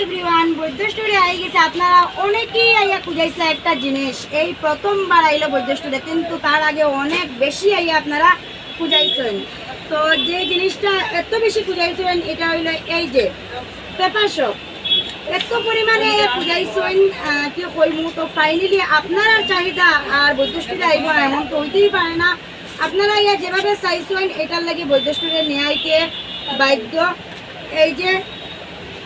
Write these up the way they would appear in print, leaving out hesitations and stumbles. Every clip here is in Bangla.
এভরিওয়ান, বৈদ্য স্টোরে আই গেছে। আপনারা অনেকেই আইয়া খুঁজাইছে একটা জিনিস, এই প্রথমবার আইলো বৈদ্য স্টোরে, কিন্তু তার আগে অনেক বেশি আইয়া আপনারা খুঁজাইছেন। তো যে জিনিসটা এত বেশি খুঁজাইছেন এটা হইলো এই যে পেপার শপ। এত পরিমাণে খুঁজাইছেন কি কইমু। তো ফাইনালি আপনারা চাহিদা আর বৈদ্য স্টোরে আইব এমন তো হইতেই পারে না। আপনারা ইয়া যেভাবে চাইছেন এটার লাগে বৈদ্য স্টোরে নেয়াইতে বাধ্য। এই যে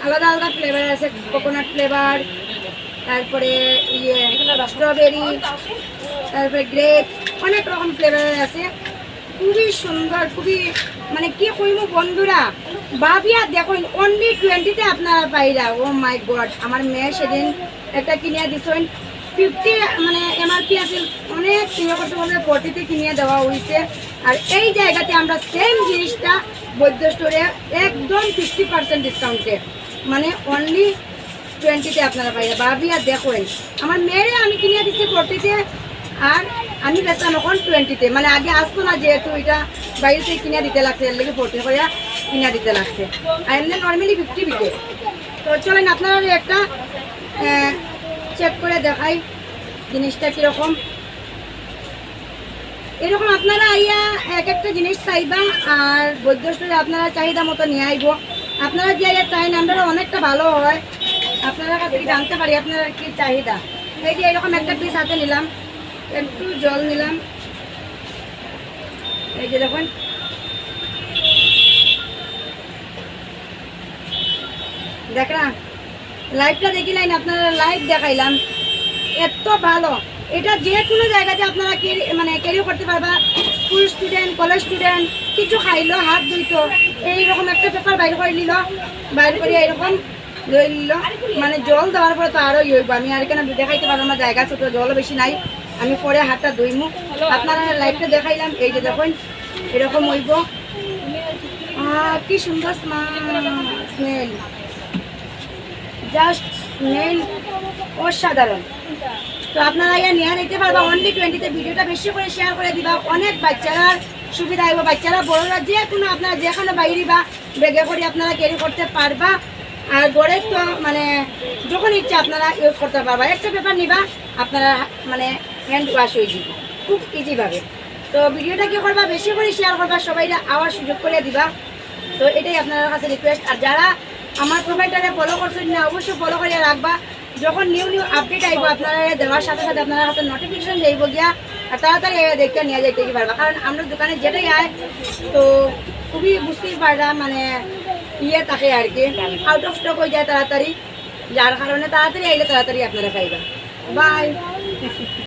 আলাদা আলাদা ফ্লেভার আছে, কোকোনাট ফ্লেভার, তারপরে ইয়ে স্ট্রবেরি, তারপরে গ্রেপস, অনেক রকম ফ্লেভারের আছে। খুবই সুন্দর, খুবই মানে কি কইমু বন্ধুরা, ভাবিয়া দেখুন অনলি 20-তে আপনারা পাইরা। ও মাই গড, আমার মেয়ে সেদিন একটা কিনিয়া দিছেন 50, মানে এমআরপি আছে অনেক কিনে করতে বলতে 40-তে কিনিয়ে দেওয়া হয়েছে। আর এই জায়গাতে আমরা সেম জিনিসটা বৈদ্য স্টোরে একদম 50% ডিসকাউন্টে, মানে অনলি 20-তে আপনারা পাইরা। ভাবিয়া দেখুন, আমার মেয়েরে আমি কিনে দিচ্ছি 40-তে আর আমি বেচলাম এখন 20-তে। মানে আগে আসতো না, যেহেতু এটা বাইরে থেকে কিনে দিতে লাগছে, এর লেগে 40 করে কিনে দিতে লাগছে। আর এমনি নর্মালি 50 বিকে। তো চলেন আপনারা একটা চেক করে দেখাই জিনিসটা কীরকম। এরকম আপনারা আইয়া এক একটা জিনিস চাইবা আর বৈদ্য স্টোরে আপনারা চাহিদা মতো নিয়ে আইব। আপনারা যে আইয়া চাইন আমরা অনেকটা ভালো হয়, আপনারা কাছে জানতে পারি আপনারা কি চাহিদা। এই যে এরকম একটা পিস হাতে নিলাম, একটু জল নিলাম, এই যে দেখুন দেখ না, লাইভটা দেখিলেন আপনারা, লাইভ দেখাইলাম, এত ভালো। এটা যে কোনো জায়গাতে আপনারা মানে ক্যারি করতে পারবা। স্কুল স্টুডেন্ট, কলেজ স্টুডেন্ট কিছু খাইলো, হাত ধুইতো, এইরকম একটা পেপার বাইর করে নিল, বাইর করে এইরকম লই নিল। মানে জল দেওয়ার পরে তো আরও হইব। আমি আর কেন দেখাইতে পারবো না, জায়গা ছোটো, জলও বেশি নাই, আমি পরে হাতটা ধুইমু। আপনারা লাইভটা দেখাইলাম, এই যে দেখুন এরকম হইব। কি সুন্দর স্মেল, জাস্ট স্মেল অসাধারণ। তো আপনারা ইয়া নিয়ে নিতে পারবা অনলি 20-তে। ভিডিওটা বেশি করে শেয়ার করে দিবা, অনেক বাচ্চারা সুবিধা হইব, বাচ্চারা বড়রা যে কোনো আপনারা যেখানে বাইরে বা ব্যাগে করে আপনারা ক্যারি করতে পারবা। আর গড়ে তো মানে যখন ইচ্ছা আপনারা ইউজ করতে পারবা। একটা পেপার নিবা, আপনারা মানে হ্যান্ড ওয়াশ হয়ে যাবে খুব ইজিভাবে। তো ভিডিওটা কি করবা, বেশি করে শেয়ার করবা, সবাইরা আওয়ার সুযোগ করে দিবা। তো এটাই আপনার কাছে রিকোয়েস্ট। আর যারা আমার প্রোফাইলটাকে ফলো করছেন না, অবশ্যই ফলো করে রাখবা। যখন নিউ আপডেট আইব আপনারা দেওয়ার সাথে সাথে আপনার হাতে নোটিফিকেশন যাইব গিয়া, আর তাড়াতাড়ি দেখে নিয়ে যাইতে পারবা। কারণ আমরা দোকানে যেটাই আয় তো খুবই বুঝতেই পারলাম, মানে ইয়ে থাকে আর কি, আউট অফ স্টক হয়ে যায় তাড়াতাড়ি, যার কারণে তাড়াতাড়ি আইলে তাড়াতাড়ি আপনারা পাইবা। বাই।